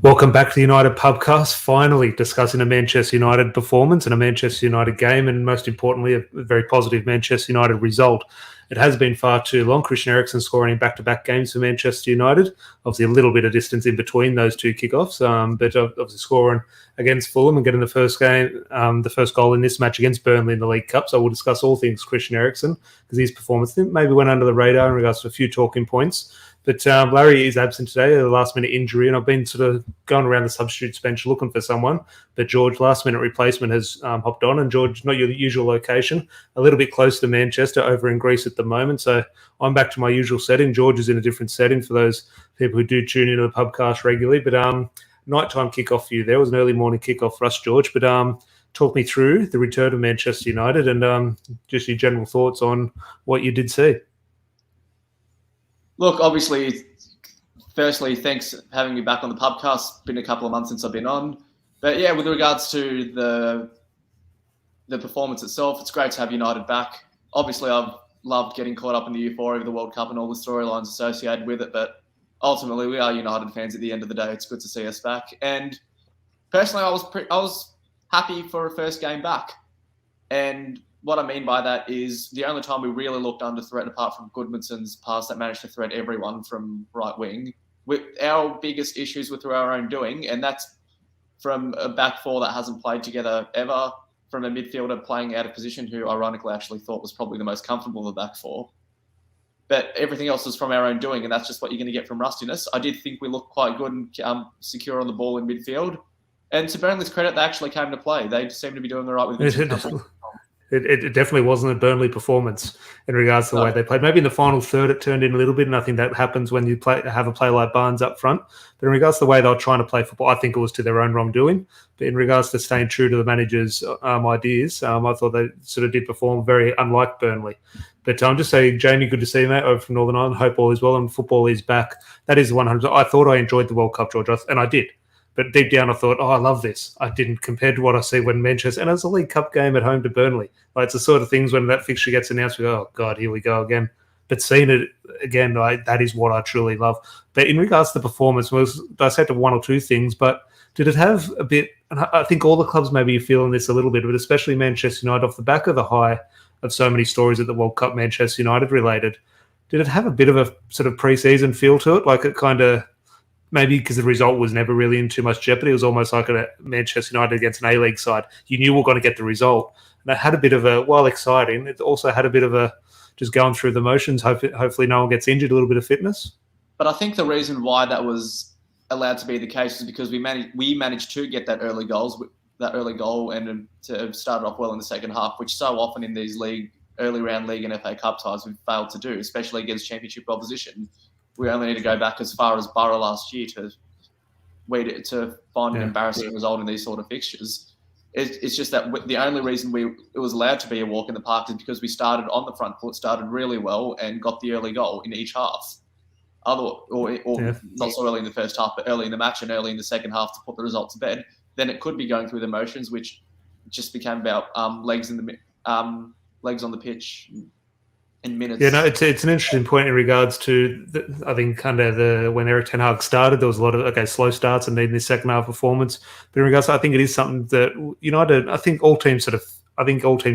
Welcome back to the United Pubcast, finally discussing a Manchester United performance and a Manchester United game, and most importantly, a very positive Manchester United result. It has been far too long. Christian Eriksen scoring in back-to-back games for Manchester United. Obviously, a little bit of distance in between those two kickoffs, but obviously scoring against Fulham and getting the first goal in this match against Burnley in the League Cup. So we'll discuss all things Christian Eriksen because his performance maybe went under the radar in regards to a few talking points. But Larry is absent today, a last-minute injury, and I've been sort of going around the substitutes bench looking for someone. But George, last-minute replacement, has hopped on, and George, not your usual location, a little bit close to Manchester, over in Greece at the moment. So I'm back to my usual setting. George is in a different setting for those people who do tune into the podcast regularly. But nighttime kickoff for you. There was an early morning kickoff for us, George. But talk me through the return of Manchester United and just your general thoughts on what you did see. Look, obviously, firstly, thanks for having me back on the podcast. It's been a couple of months since I've been on. But yeah, with regards to the performance itself, it's great to have United back. Obviously, I've loved getting caught up in the euphoria of the World Cup and all the storylines associated with it. But ultimately, we are United fans at the end of the day. It's good to see us back. And personally, I was happy for a first game back. And what I mean by that is the only time we really looked under threat, apart from Goodmanson's pass that managed to threat everyone from right wing, with our biggest issues were through our own doing, and that's from a back four that hasn't played together ever, from a midfielder playing out of position who ironically actually thought was probably the most comfortable of the back four. But everything else is from our own doing, and that's just what you're going to get from rustiness. I did think we looked quite good and secure on the ball in midfield. And to Burnley's credit, they actually came to play. They seem to be doing all right with Vincent. It definitely wasn't a Burnley performance in regards to the way they played. Maybe in the final third it turned in a little bit, and I think that happens when you have a player like Barnes up front. But in regards to the way they were trying to play football, I think it was to their own wrongdoing. But in regards to staying true to the manager's ideas, I thought they sort of did perform very unlike Burnley. But I'm just saying, Jamie, good to see you, mate, over from Northern Ireland. Hope all is well and football is back. That is 100%. I thought I enjoyed the World Cup, George, and I did. But deep down, I thought, I love this. I didn't, compared to what I see when Manchester, and it's a League Cup game at home to Burnley. Like, it's the sort of things when that fixture gets announced, we go, oh, God, here we go again. But seeing it again, that is what I truly love. But in regards to the performance, I said to one or two things, but did it have a bit, and I think all the clubs maybe are feeling this a little bit, but especially Manchester United, off the back of the high of so many stories at the World Cup Manchester United related, did it have a bit of a sort of pre-season feel to it? Like it kind of, maybe because the result was never really in too much jeopardy. It was almost like a Manchester United against an A-League side. You knew we were going to get the result. And it had a bit of a, while exciting, it also had a bit of a just going through the motions. Hopefully no one gets injured, a little bit of fitness. But I think the reason why that was allowed to be the case is because we managed to get that early goal and to start off well in the second half, which so often in these early round league and FA Cup ties we've failed to do, especially against championship opposition. We only need to go back as far as Borough last year to find an embarrassing result in these sort of fixtures. It's just that the only reason it was allowed to be a walk in the park is because we started on the front foot, started really well, and got the early goal in each half. Not so early in the first half, but early in the match and early in the second half to put the result to bed. Then it could be going through the motions, which just became about legs on the pitch. Minutes. Yeah, no, it's an interesting point in regards to I think kind of when Erik ten Hag started, there was a lot of slow starts and needing the second half performance. But in regards to, I think it is something that United, I think all teams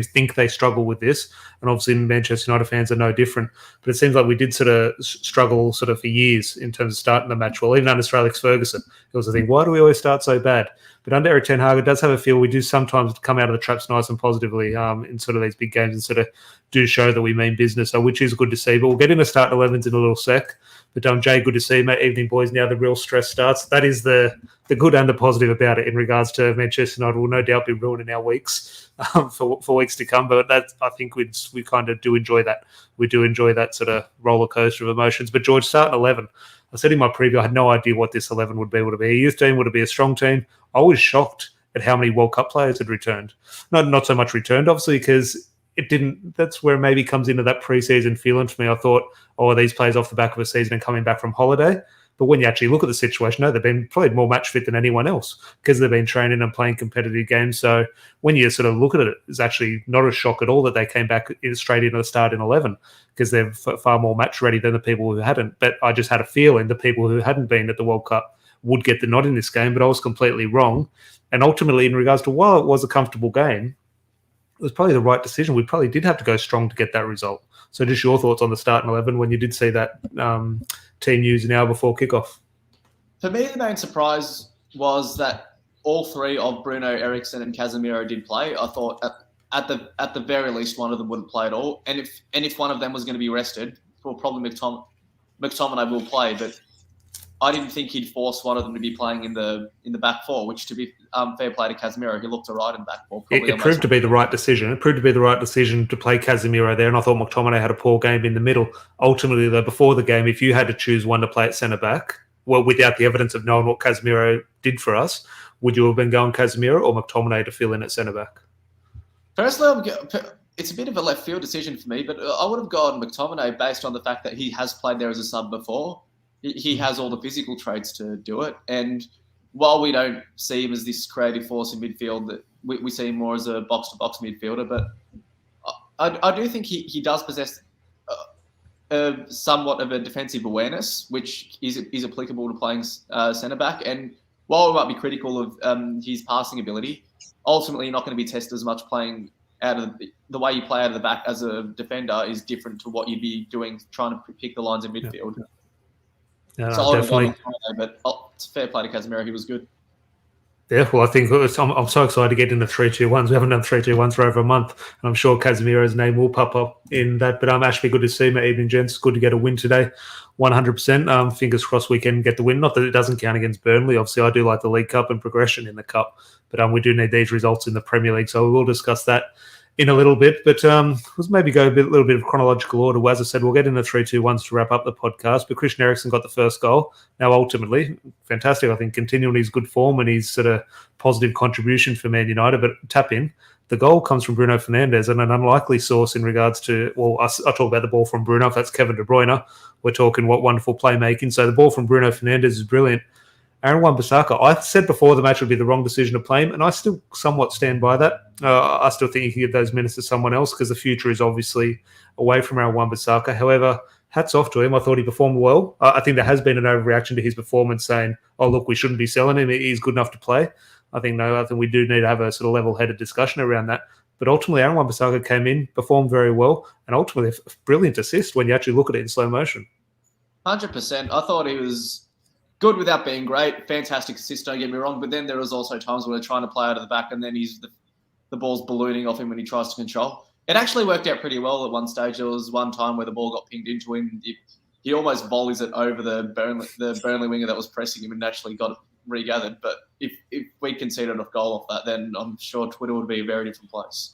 think they struggle with this, and obviously Manchester United fans are no different. But it seems like we did sort of struggle sort of for years in terms of starting the match well. Even under Sir Alex Ferguson, it was the thing, why do we always start so bad? But under Erik ten Hag, it does have a feel we do sometimes come out of the traps nice and positively in sort of these big games and sort of do show that we mean business, which is good to see. But we'll get into starting 11s in a little sec. But Jay, good to see you, mate. Evening, boys. Now the real stress starts. That is the good and the positive about it in regards to Manchester United. Will no doubt be ruining our weeks for weeks to come. But I think we kind of do enjoy that. We do enjoy that sort of roller coaster of emotions. But George, starting 11. I said in my preview, I had no idea what this 11 would be. Would it be a youth team? Would it be a strong team? I was shocked at how many World Cup players had returned. Not so much returned, obviously, because it didn't. That's where maybe comes into that pre-season feeling for me. I thought, are these players off the back of a season and coming back from holiday? But when you actually look at the situation, they've been probably more match fit than anyone else because they've been training and playing competitive games. So when you sort of look at it, it's actually not a shock at all that they came back straight into the starting 11 because they're far more match ready than the people who hadn't. But I just had a feeling the people who hadn't been at the World Cup would get the nod in this game, but I was completely wrong. And ultimately, in regards to while it was a comfortable game, it was probably the right decision. We probably did have to go strong to get that result. So just your thoughts on the starting 11 when you did see that team news an hour before kickoff. For me, the main surprise was that all three of Bruno, Eriksen, and Casemiro did play. I thought at the very least one of them wouldn't play at all. And if one of them was going to be rested, well, probably McTominay will play. But I didn't think he'd force one of them to be playing in the back four. Which, to be fair play to Casemiro, he looked alright in the back four. It proved to be the right decision. It proved to be the right decision to play Casemiro there, and I thought McTominay had a poor game in the middle. Ultimately, though, before the game, if you had to choose one to play at centre back, well, without the evidence of knowing what Casemiro did for us, would you have been going Casemiro or McTominay to fill in at centre back? Personally, it's a bit of a left field decision for me, but I would have gone McTominay based on the fact that he has played there as a sub before. He has all the physical traits to do it. And while we don't see him as this creative force in midfield, that we see him more as a box-to-box midfielder, but I do think he does possess somewhat of a defensive awareness, which is applicable to playing centre-back. And while we might be critical of his passing ability, ultimately you're not going to be tested as much playing out of the way you play out of the back as a defender is different to what you'd be doing trying to pick the lines in midfield. Yeah, So definitely. but it's fair play to Casemiro. He was good. Yeah, well, I think I'm so excited to get into 3-2-1s. We haven't done 3-2-1s for over a month, and I'm sure Casemiro's name will pop up in that. But actually good to see my evening, gents. Good to get a win today, 100%. Fingers crossed we can get the win. Not that it doesn't count against Burnley. Obviously, I do like the League Cup and progression in the Cup, but we do need these results in the Premier League. So we will discuss that in a little bit, but let's maybe go a little bit of chronological order. As I said, we'll get into 3-2-1s to wrap up the podcast, but Christian Eriksen got the first goal. Now, ultimately, fantastic, I think, continuing his good form and his sort of positive contribution for Man United, but tap in. The goal comes from Bruno Fernandes and an unlikely source in regards to, well, I talk about the ball from Bruno. If that's Kevin De Bruyne, we're talking what wonderful playmaking. So the ball from Bruno Fernandes is brilliant. Aaron Wan-Bissaka, I said before the match would be the wrong decision to play him, and I still somewhat stand by that. I still think you can give those minutes to someone else because the future is obviously away from Aaron Wan-Bissaka. However, hats off to him. I thought he performed well. I think there has been an overreaction to his performance saying, oh, look, we shouldn't be selling him. He's good enough to play. I think we do need to have a sort of level-headed discussion around that. But ultimately, Aaron Wan-Bissaka came in, performed very well, and ultimately a brilliant assist when you actually look at it in slow motion. 100%. I thought he was good without being great. Fantastic assist, don't get me wrong. But then there was also times where they're trying to play out of the back and then the ball's ballooning off him when he tries to control. It actually worked out pretty well at one stage. There was one time where the ball got pinged into him. He almost volleys it over the Burnley winger that was pressing him and actually got it regathered. But if we conceded a goal off that, then I'm sure Twitter would be a very different place.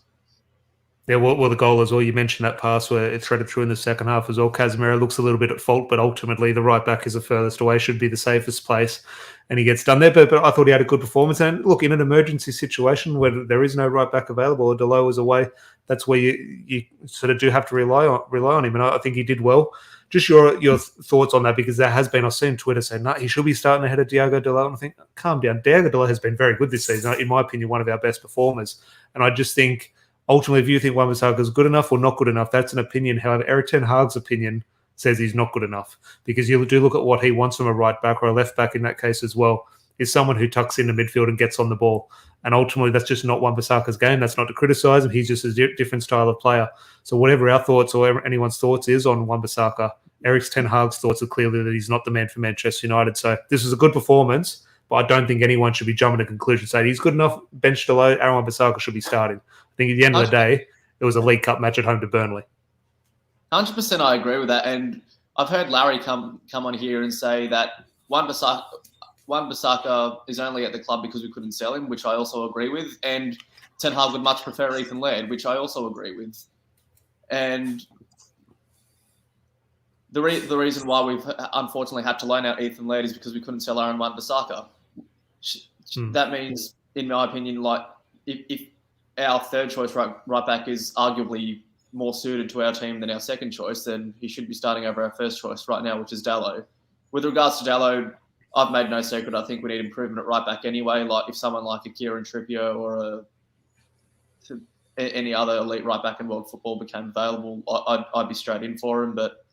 Yeah, well, the goal as well, you mentioned that pass where it threaded through in the second half as well. Casemiro looks a little bit at fault, but ultimately the right back is the furthest away, should be the safest place, and he gets done there. But I thought he had a good performance. And look, in an emergency situation where there is no right back available or Delo is away, that's where you sort of do have to rely on him. And I think he did well. Just your thoughts on that, because there has been, I've seen Twitter say, no, he should be starting ahead of Diogo Delo. And I think, calm down. Diogo Delo has been very good this season. In my opinion, one of our best performers. And I just think, ultimately, if you think Wan-Bissaka is good enough or not good enough, that's an opinion. However, Erik ten Hag's opinion says he's not good enough, because you do look at what he wants from a right back or a left back in that case as well, is someone who tucks into midfield and gets on the ball. And ultimately, that's just not Wan-Bissaka's game. That's not to criticise him. He's just a different style of player. So whatever our thoughts or anyone's thoughts is on Wan-Bissaka, Erik ten Hag's thoughts are clearly that he's not the man for Manchester United. So this is a good performance, but I don't think anyone should be jumping to conclusion saying he's good enough, bench to low, Aaron Wan-Bissaka should be starting. I think at the end of the day, it was a League Cup match at home to Burnley. 100% I agree with that. And I've heard Larry come on here and say that Wan-Bissaka is only at the club because we couldn't sell him, which I also agree with. And Ten Hag would much prefer Ethan Laird, which I also agree with. And the reason why we've unfortunately had to loan out Ethan Laird is because we couldn't sell Aaron Wan-Bissaka. That means, in my opinion, like if our third choice right back is arguably more suited to our team than our second choice, then he should be starting over our first choice right now, which is Dalot. With regards to Dalot, I've made no secret. I think we need improvement at right back anyway. Like if someone like a Kieran Trippier or any other elite right back in world football became available, I'd be straight in for him. But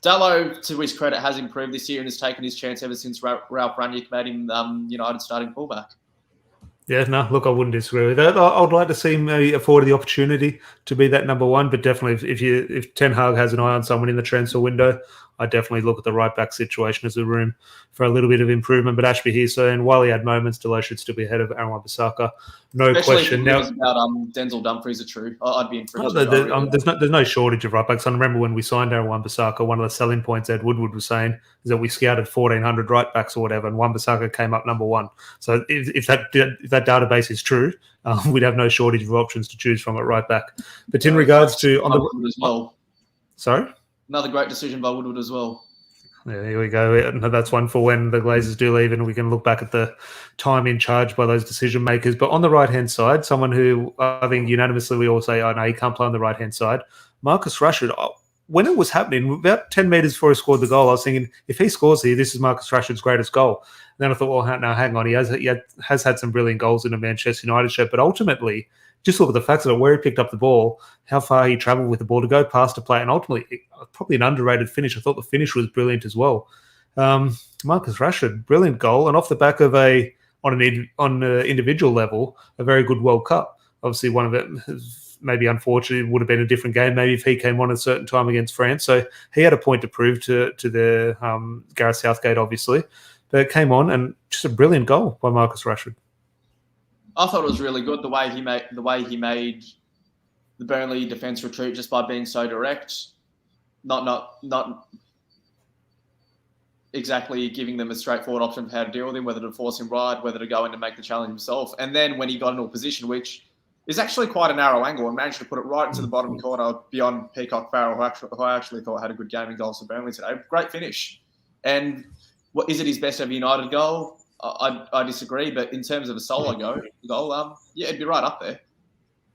Dallo, to his credit, has improved this year and has taken his chance ever since Ralph Rangnick made him United starting fullback. Yeah, no, look, I wouldn't disagree with that. I'd like to see him maybe afforded the opportunity to be that number one, but definitely if Ten Hag has an eye on someone in the transfer window, I definitely look at the right back situation as a room for a little bit of improvement. But Ashby here, so and while he had moments, Delay should still be ahead of wan-bissaka. No Especially question. If Now, about Denzel Dumfries are true, I'd be in for it. There's no shortage of right backs. I remember when we signed wan-bissaka, one of the selling points Ed Woodward was saying is that we scouted 1,400 right backs or whatever, and wan-bissaka came up number one. So if that database is true, we'd have no shortage of options to choose from at right back. But in regards to on the as well, sorry. Another great decision by Woodward as well. Yeah, here we go. That's one for when the Glazers do leave, and we can look back at the time in charge by those decision makers. But on the right-hand side, someone who I think unanimously we all say, oh, no, he can't play on the right-hand side, Marcus Rashford. When it was happening, about 10 metres before he scored the goal, I was thinking, if he scores here, this is Marcus Rashford's greatest goal. And then I thought, well, now hang on. He has had some brilliant goals in a Manchester United shirt, but ultimately, just look at the facts of it, where he picked up the ball, how far he travelled with the ball to go past a play, and ultimately, probably an underrated finish. I thought the finish was brilliant as well. Marcus Rashford, brilliant goal, and off the back of on an individual level, a very good World Cup. Obviously, one of it maybe unfortunately would have been a different game. Maybe if he came on at a certain time against France, so he had a point to prove to the Gareth Southgate, obviously, but it came on and just a brilliant goal by Marcus Rashford. I thought it was really good the way he made the Burnley defence retreat just by being so direct, not exactly giving them a straightforward option for how to deal with him, whether to force him wide, whether to go in and make the challenge himself. And then when he got into a position which is actually quite a narrow angle and managed to put it right into the bottom corner beyond Peacock Farrell, who I actually thought had a good game in goals for Burnley today. Great finish. And is it his best ever United goal? I disagree, but in terms of a solo goal, yeah, it'd be right up there.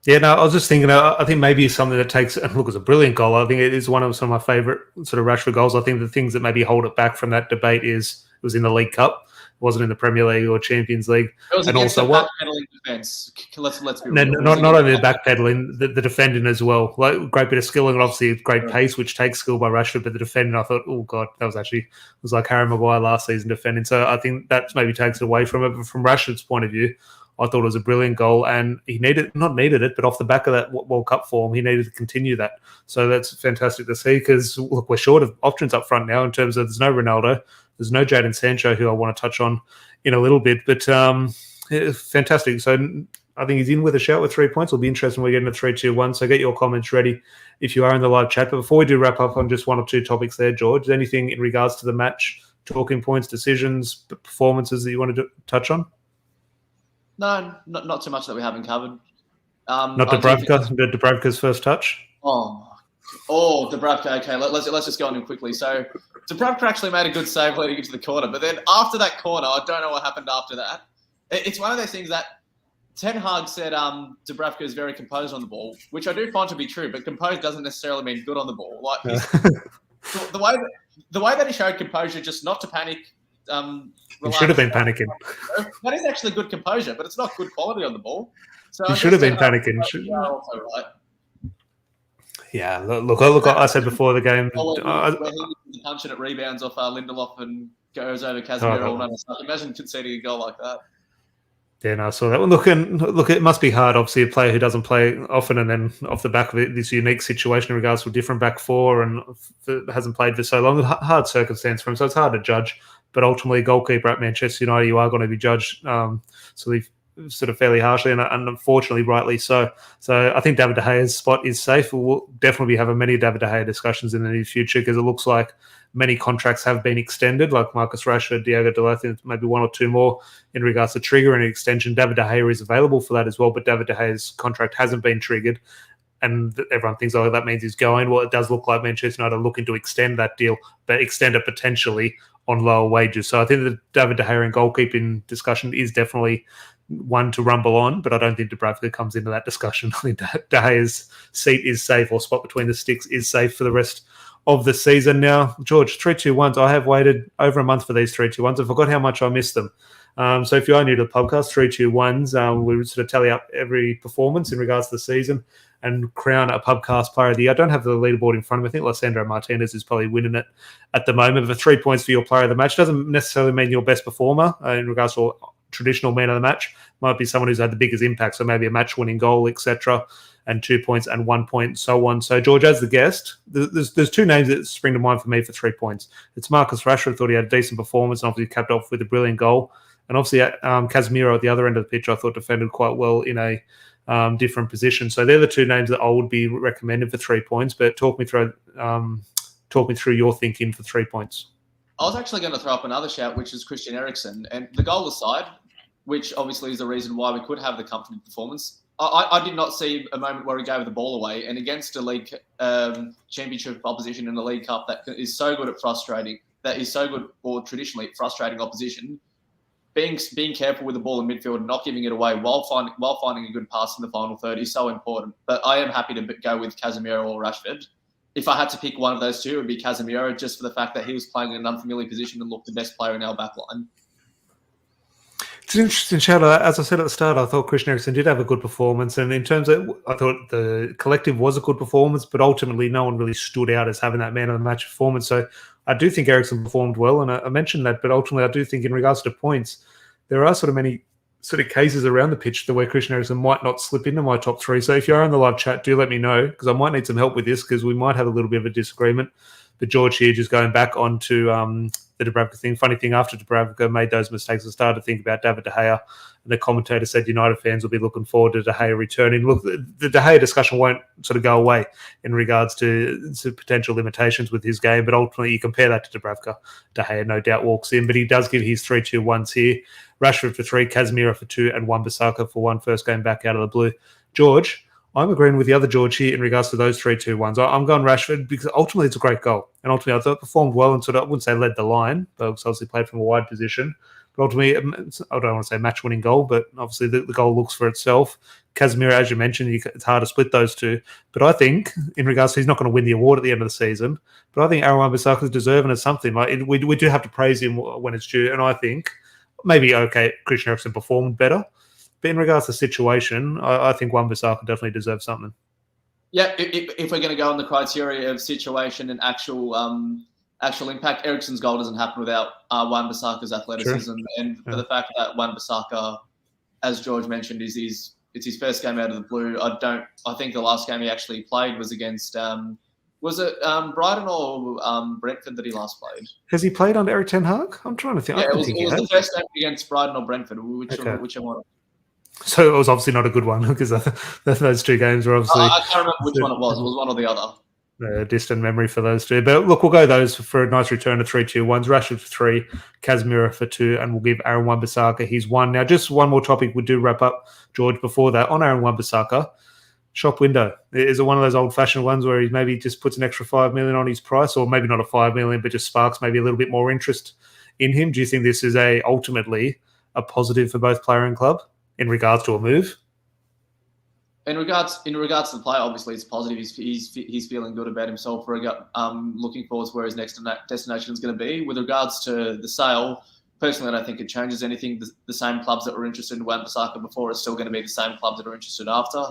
Yeah, no, I was just thinking, I think maybe something that takes, and look, it's a brilliant goal. I think it is one of some of my favourite sort of Rashford goals. I think the things that maybe hold it back from that debate is it was in the League Cup. It wasn't in the Premier League or Champions League. It was against the backpedaling defence. Let's be real. Not only the backpedaling, the defending as well. Like, great bit of skill and obviously great pace, which takes skill by Rashford. But the defending, I thought, oh god, that was like Harry Maguire last season defending. So I think that maybe takes it away from it. But from Rashford's point of view, I thought it was a brilliant goal, and he not needed it, but off the back of that World Cup form, he needed to continue that. So that's fantastic to see because look, we're short of options up front now in terms of there's no Ronaldo, there's no Jadon Sancho, who I want to touch on in a little bit, but fantastic. So I think he's in with a shout with 3 points. It'll be interesting when we get into 3-2-1. So get your comments ready if you are in the live chat. But before we do wrap up on just one or two topics there, George, is there anything in regards to the match, talking points, decisions, performances that you want to touch on? No, not too much that we haven't covered. Not Dubravka's first touch? Oh, Dubravka. Okay, let's just go on him quickly. So Dubravka actually made a good save leading into the corner, but then after that corner, I don't know what happened after that. It's one of those things that Ten Hag said Dubravka is very composed on the ball, which I do find to be true, but composed doesn't necessarily mean good on the ball. Like the way that he showed composure, just not to panic. He should have been panicking. That is actually good composure, but it's not good quality on the ball. So he should have been panicking. Yeah, look, I said before the game. He punching at rebounds off Lindelof and goes over Casemiro all that stuff. Imagine conceding a goal like that. Yeah, no, I saw that one. Look, it must be hard, obviously, a player who doesn't play often and then off the back of it, this unique situation in regards to a different back four and hasn't played for so long. Hard circumstance for him, so it's hard to judge. But ultimately, goalkeeper at Manchester United, you are going to be judged sort of fairly harshly and unfortunately rightly so. So I think David De Gea's spot is safe. We'll definitely be having many David De Gea discussions in the near future because it looks like many contracts have been extended, like Marcus Rashford, Diogo Dalot, maybe one or two more in regards to trigger and extension. David De Gea is available for that as well, but David De Gea's contract hasn't been triggered. And everyone thinks, oh, that means he's going. Well, it does look like Manchester United are looking to extend that deal, but extend it potentially on lower wages. So I think the David De Gea and goalkeeping discussion is definitely one to rumble on, but I don't think Dubravka comes into that discussion. I think De Gea's seat is safe, or spot between the sticks is safe for the rest of the season. Now, George, 3-2-1s. I have waited over a month for these 3-2-1s. I forgot how much I missed them. So if you are new to the podcast, 3-2-1s, we would sort of tally up every performance in regards to the season. and crown a Pubcast Player of the Year. I don't have the leaderboard in front of me. I think Lissandro Martinez is probably winning it at the moment. But 3 points for your Player of the Match doesn't necessarily mean your best performer in regards to traditional man of the match. Might be someone who's had the biggest impact, so maybe a match-winning goal, etc., and 2 points and 1 point, and so on. So, George, as the guest, there's two names that spring to mind for me for 3 points. It's Marcus Rashford. Thought he had a decent performance and obviously capped off with a brilliant goal. And obviously, Casemiro at the other end of the pitch, I thought defended quite well in a different position. So they're the two names that I would be recommending for 3 points. But talk me through your thinking for 3 points. I was actually going to throw up another shout, which is Christian Eriksen. And the goal aside, which obviously is the reason why we could have the comfortable performance, I did not see a moment where he gave the ball away. And against a league championship opposition in the League Cup that is so good at frustrating, that is so good or traditionally frustrating opposition, being careful with the ball in midfield and not giving it away while finding a good pass in the final third is so important. But I am happy to go with Casemiro or Rashford. If I had to pick one of those two, it would be Casemiro, just for the fact that he was playing in an unfamiliar position and looked the best player in our back line. It's an interesting shout. As I said at the start, I thought Christian Eriksen did have a good performance. And in terms of, I thought the collective was a good performance, but ultimately no one really stood out as having that man of the match performance. So I do think Eriksen performed well. And I mentioned that, but ultimately I do think in regards to points, there are sort of many sort of cases around the pitch the way Christian Eriksen might not slip into my top three. So if you're on the live chat, do let me know, because I might need some help with this, because we might have a little bit of a disagreement. But George here, just going back onto the Dubravka thing. Funny thing, after Dubravka made those mistakes, I started to think about David De Gea, and the commentator said United fans will be looking forward to De Gea returning. Look, the De Gea discussion won't sort of go away in regards to potential limitations with his game, but ultimately you compare that to Dubravka. De Gea no doubt walks in, but he does give his 3-2-1s here. Rashford for 3, Casemiro for 2, and wan-bissaka for 1, first game back out of the blue. George, I'm agreeing with the other George here in regards to those 3-2-1s. I'm going Rashford because ultimately it's a great goal. And ultimately I thought it performed well and sort of, I wouldn't say led the line, but obviously played from a wide position. But ultimately, I don't want to say match-winning goal, but obviously the goal looks for itself. Casemiro, as you mentioned, it's hard to split those two. But I think, in regards to, he's not going to win the award at the end of the season, but I think Aaron Wan-Bissaka is deserving of something. Like we do have to praise him when it's due, and I think maybe, okay, Christian Eriksen performed better. But in regards to the situation, I think Wan-Bissaka definitely deserves something. Yeah, if we're going to go on the criteria of situation and actual impact, Eriksen's goal doesn't happen without Wan-Bissaka's athleticism. Sure. And for the fact that Wan-Bissaka, as George mentioned, it's his first game out of the blue. I think the last game he actually played was against was it Brighton or Brentford that he last played? Has he played under Erik ten Hag? I'm trying to think. Yeah, it was the first game against Brighton or Brentford, whichever one. So it was obviously not a good one, because those two games were obviously... I can't remember which one it was. It was one or the other. Distant memory for those two. But look, we'll go those for a nice return of 3-2-1s. Rashford for 3, Casemiro for 2, and we'll give Aaron Wan-Bissaka his 1. Now, just one more topic we do wrap up, George, before that. On Aaron Wan-Bissaka, shop window. Is it one of those old-fashioned ones where he maybe just puts an extra $5 million on his price, or maybe not a $5 million, but just sparks maybe a little bit more interest in him? Do you think this is ultimately a positive for both player and club in regards to a move? In regards to the player, obviously it's positive. He's feeling good about himself. Looking forward to where his next destination is going to be. With regards to the sale, personally, I don't think it changes anything. The same clubs that were interested in Wan-Bissaka before are still going to be the same clubs that are interested after.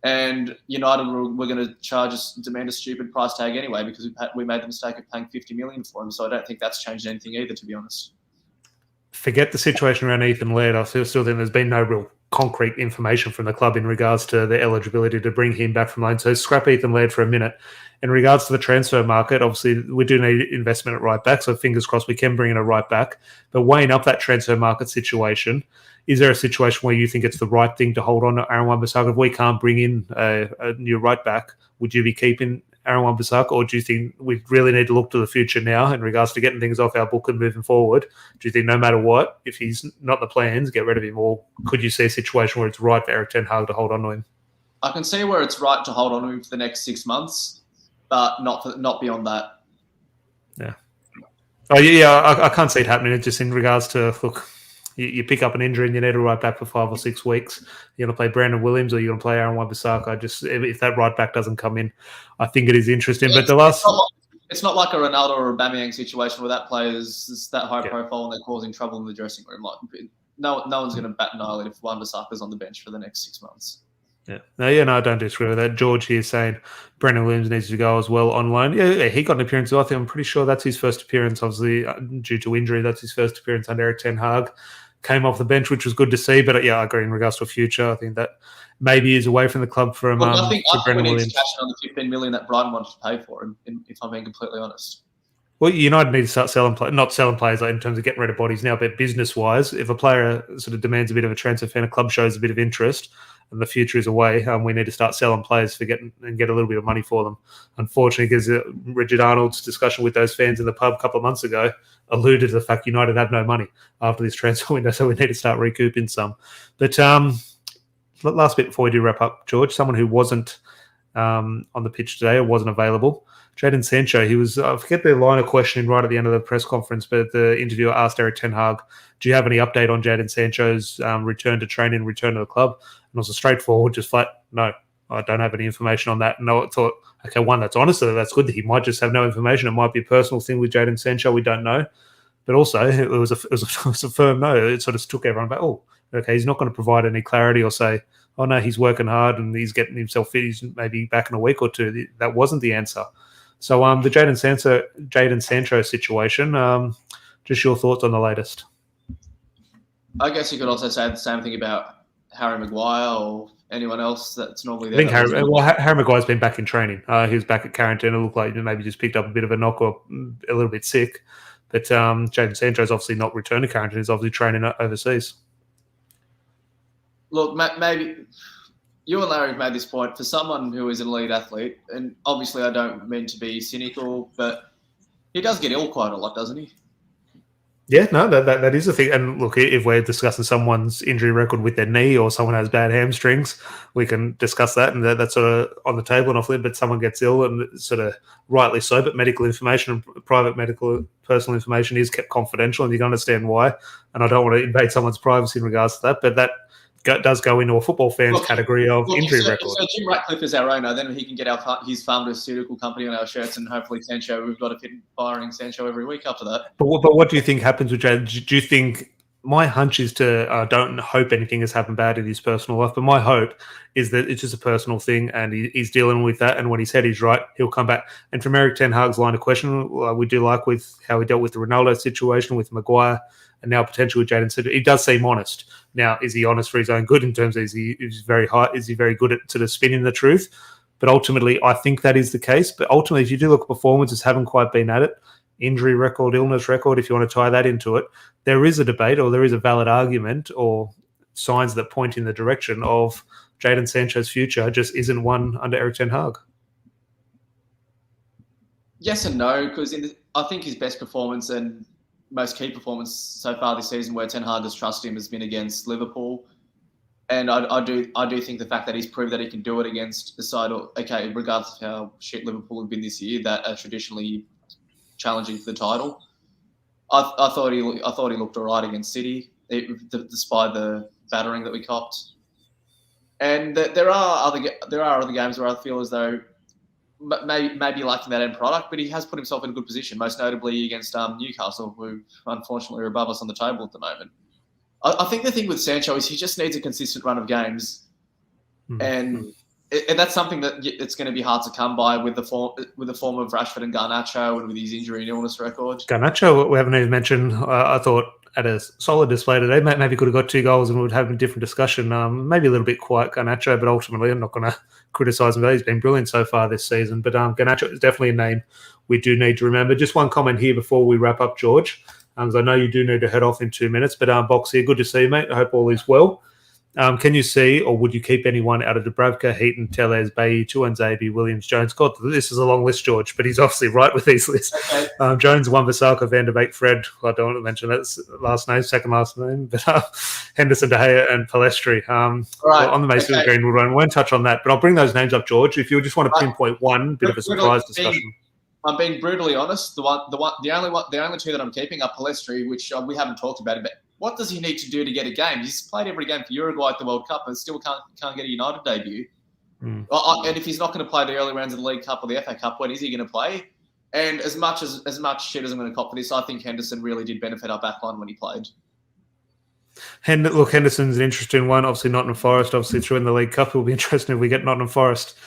And United were going to demand a stupid price tag anyway, because we made the mistake of paying $50 million for him. So I don't think that's changed anything either, to be honest. Forget the situation around Ethan Laird. I still think there's been no real concrete information from the club in regards to the eligibility to bring him back from loan. So scrap Ethan Laird for a minute. In regards to the transfer market, obviously we do need investment at right back, so fingers crossed we can bring in a right back. But weighing up that transfer market situation, is there a situation where you think it's the right thing to hold on to Aaron Wan-Bissaka? If we can't bring in a new right back, would you be keeping Aaron Wan-Bissaka, or do you think we really need to look to the future now in regards to getting things off our book and moving forward? Do you think no matter what, if he's not the plans, get rid of him, or could you see a situation where it's right for Erik ten Hag to hold on to him? I can see where it's right to hold on to him for the next 6 months, but not beyond that. Yeah. Oh yeah, I can't see it happening. It's just in regards to, look, you pick up an injury and you need a right back for 5 or 6 weeks. You're going to play Brandon Williams or you're going to play Aaron Wan-Bissaka. Just if that right back doesn't come in, I think it is interesting. But it's not like a Ronaldo or a Aubameyang situation where that player is that high profile and they're causing trouble in the dressing room. Like, no one's going to bat an eyelid if Wan-Bissaka's on the bench for the next 6 months. No, I don't disagree with that. George here saying Brendan Williams needs to go as well on loan. Yeah, he got an appearance. I think I'm pretty sure that's his first appearance, obviously, due to injury. That's his first appearance under Eric Ten Hag. Came off the bench, which was good to see. But I agree in regards to a future. I think that maybe is away from the club from I think Brendan we need Williams. to cash in on the 15 million that Brighton wanted to pay for him, if I'm being completely honest. Well, United need to start selling, not selling players like in terms of getting rid of bodies now, but business-wise, if a player sort of demands a bit of a transfer fee and a club shows a bit of interest and the future is away, we need to start selling players get a little bit of money for them. Unfortunately, because Richard Arnold's discussion with those fans in the pub a couple of months ago alluded to the fact United have no money after this transfer window, so we need to start recouping some. But last bit before we do wrap up, George, someone who wasn't on the pitch today or wasn't available, Jadon Sancho, he was, I forget the line of questioning right at the end of the press conference, but the interviewer asked Eric Ten Hag, do you have any update on Jadon Sancho's return to training, return to the club? And it was a straightforward, just flat, no, I don't have any information on that. No, I thought, okay, one, that's honest, so that's good that he might just have no information. It might be a personal thing with Jadon Sancho, we don't know. But also, it was a firm no. It sort of took everyone back, oh, okay, he's not going to provide any clarity or say, oh, no, he's working hard and he's getting himself fit, he's maybe back in a week or two. That wasn't the answer. So the Jadon Sancho situation, just your thoughts on the latest. I guess you could also say the same thing about Harry Maguire or anyone else that's normally there. I think Harry Maguire's been back in training. He was back at quarantine. It looked like he maybe just picked up a bit of a knock or a little bit sick. But Jadon Sancho's obviously not returned to quarantine. He's obviously training overseas. Look, maybe you and Larry have made this point. For someone who is an elite athlete, and obviously I don't mean to be cynical, but he does get ill quite a lot, doesn't he? Yeah, no, that is a thing. And look, if we're discussing someone's injury record with their knee or someone has bad hamstrings, we can discuss that, and that's sort of on the table and off it. But someone gets ill, and sort of rightly so, but medical information, private medical, personal information is kept confidential, and you can understand why. And I don't want to invade someone's privacy in regards to that, but that does go into a football fan's category of injury record. So Jim Ratcliffe is our owner, then he can get his pharmaceutical company on our shirts, and hopefully Sancho, we've got a fit firing Sancho every week after that. But what do you think happens with Jadon? Do you think, my hunch is to, don't hope anything has happened bad in his personal life, but my hope is that it's just a personal thing and he's dealing with that, and when he's said he's right, he'll come back. And from Eric Ten Hag's line of question, we do like with how he dealt with the Ronaldo situation, with Maguire, and now potentially with Jadon Sancho, he does seem honest. Now, is he honest for his own good in terms of is he very good at sort of spinning the truth? But ultimately, I think that is the case. But ultimately, if you do look at performances, haven't quite been at it, injury record, illness record, if you want to tie that into it, there is a debate or there is a valid argument or signs that point in the direction of Jadon Sancho's future just isn't one under Eric Ten Hag. Yes and no, because I think his best performance and most key performance so far this season where Ten Hag has trusted him has been against Liverpool. And I do think the fact that he's proved that he can do it against the side, okay, regardless of how shit Liverpool have been this year, that are traditionally challenging for the title. I thought he looked all right against City, despite the battering that we copped. And there are other games where I feel as though maybe lacking that end product, but he has put himself in a good position, most notably against Newcastle, who unfortunately are above us on the table at the moment. I think the thing with Sancho is he just needs a consistent run of games, and that's something that it's going to be hard to come by with the form of Rashford and Garnacho and with his injury and illness record. Garnacho, we haven't even mentioned. I thought had a solid display today. Maybe could have got 2 goals and we would have a different discussion. Maybe a little bit quiet, Garnacho, but ultimately I'm not going to criticise him. He's been brilliant so far this season. But Garnacho is definitely a name we do need to remember. Just one comment here before we wrap up, George, because I know you do need to head off in 2 minutes. But Box here, good to see you, mate. I hope all is well. Can you see, or would you keep anyone out of Dubravka, Heaton, Tellez, Bailly, Chuanzebe, Williams, Jones? God, this is a long list, George, but he's obviously right with these lists. Okay. Jones, wan-bissaka, Van der Beek, Fred. I don't want to mention that second last name, but Henderson, De Gea, and Palestri. Right. On the Mason Greenwood run, we won't touch on that, but I'll bring those names up, George. If you just want to pinpoint one bit of a surprise discussion. I'm being brutally honest. The only 2 that I'm keeping are Palestri, which we haven't talked about. But what does he need to do to get a game? He's played every game for Uruguay at the World Cup and still can't get a United debut. And if he's not going to play the early rounds of the League Cup or the FA Cup, when is he going to play? And as much shit as I'm going to cop for this, I think Henderson really did benefit our backline when he played. Look, Henderson's an interesting one. Obviously, Nottingham Forest, obviously through in the League Cup. It will be interesting if we get Nottingham Forest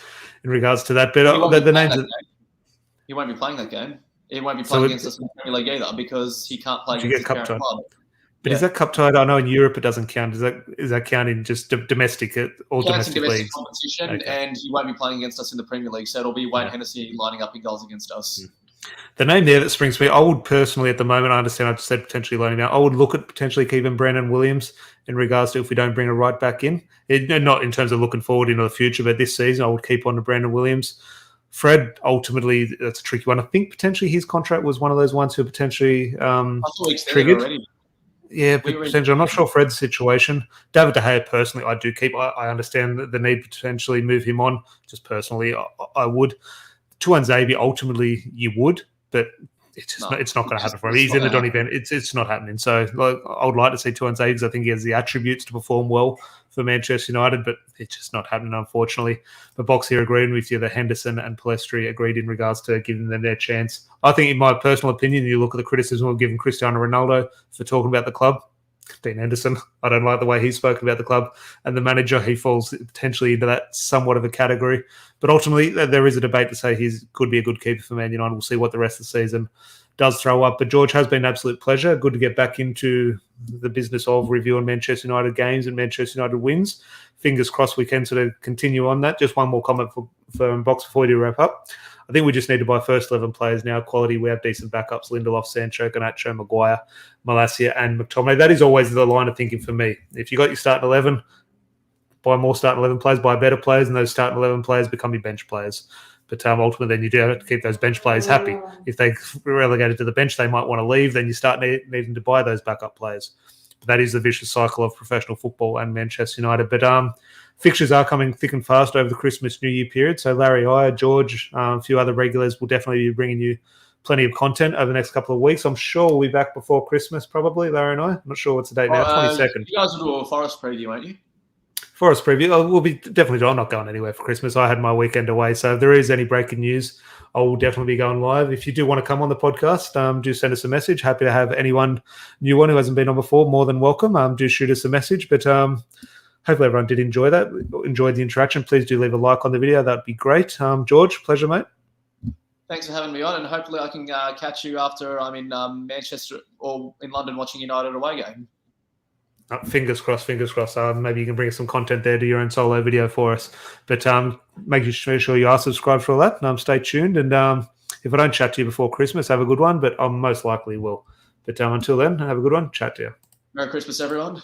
in regards to that. But the names that he won't be playing that game. He won't be playing against us in the Premier League either because he can't play against his parent club. But is that cup tied? I know in Europe it doesn't count. Is that counting just domestic or domestic leagues? Competition, okay. And he won't be playing against us in the Premier League, so it'll be Wayne Hennessy lining up in goals against us. The name there that springs to me, I would personally, at the moment, I understand I just said potentially loaning out. I would look at potentially keeping Brandon Williams in regards to if we don't bring a right back in. Not in terms of looking forward into the future, but this season I would keep on to Brandon Williams. Fred, ultimately, that's a tricky one. I think potentially his contract was one of those ones who potentially triggered. Already. Yeah, potentially. I'm not sure Fred's situation. David De Gea, personally, I do keep. I understand the need to potentially move him on. Just personally, I would. Tuanzebe, ultimately, you would, but it's just it's not going to happen for him. He's in the Donny Van. It's not happening. So I would like to see Tuanzebe because I think he has the attributes to perform well for Manchester United, but it's just not happening, unfortunately. But Box here agreeing with you that Henderson and Palestri agreed in regards to giving them their chance. I think, in my personal opinion, you look at the criticism of giving Cristiano Ronaldo for talking about the club. Dean Henderson, I don't like the way he's spoken about the club, and the manager, he falls potentially into that somewhat of a category. But ultimately, there is a debate to say he could be a good keeper for Man United. We'll see what the rest of the season does throw up. But George, has been an absolute pleasure. Good to get back into the business of reviewing Manchester United games and Manchester United wins. Fingers crossed we can sort of continue on that. Just one more comment for Box before we do wrap up. I think we just need to buy first 11 players now. Quality, we have decent backups. Lindelof, Sancho, Garnacho, Maguire, Malacia and McTominay. That is always the line of thinking for me. If you got your starting 11, buy more starting 11 players, buy better players, and those starting 11 players become your bench players. But ultimately, then you do have to keep those bench players happy. If they relegated to the bench, they might want to leave. Then you start needing to buy those backup players. But that is the vicious cycle of professional football and Manchester United. But fixtures are coming thick and fast over the Christmas New Year period. So Larry, George, a few other regulars will definitely be bringing you plenty of content over the next couple of weeks. I'm sure we'll be back before Christmas, probably, Larry and I. I'm not sure what's the date now, 22nd. You guys will do a Forest preview, won't you? Forest preview. We'll be definitely. I'm not going anywhere for Christmas. I had my weekend away, so if there is any breaking news, I will definitely be going live. If you do want to come on the podcast, do send us a message. Happy to have anyone new one who hasn't been on before. More than welcome. Do shoot us a message. But hopefully everyone did enjoy that. Enjoyed the interaction. Please do leave a like on the video. That'd be great. George, pleasure, mate. Thanks for having me on, and hopefully I can catch you after I'm in Manchester or in London watching United away game. Fingers crossed, fingers crossed. Maybe you can bring us some content there, do your own solo video for us. But make sure you are subscribed for all that. Stay tuned. And if I don't chat to you before Christmas, have a good one. But I most likely will. But until then, have a good one. Chat to you. Merry Christmas, everyone.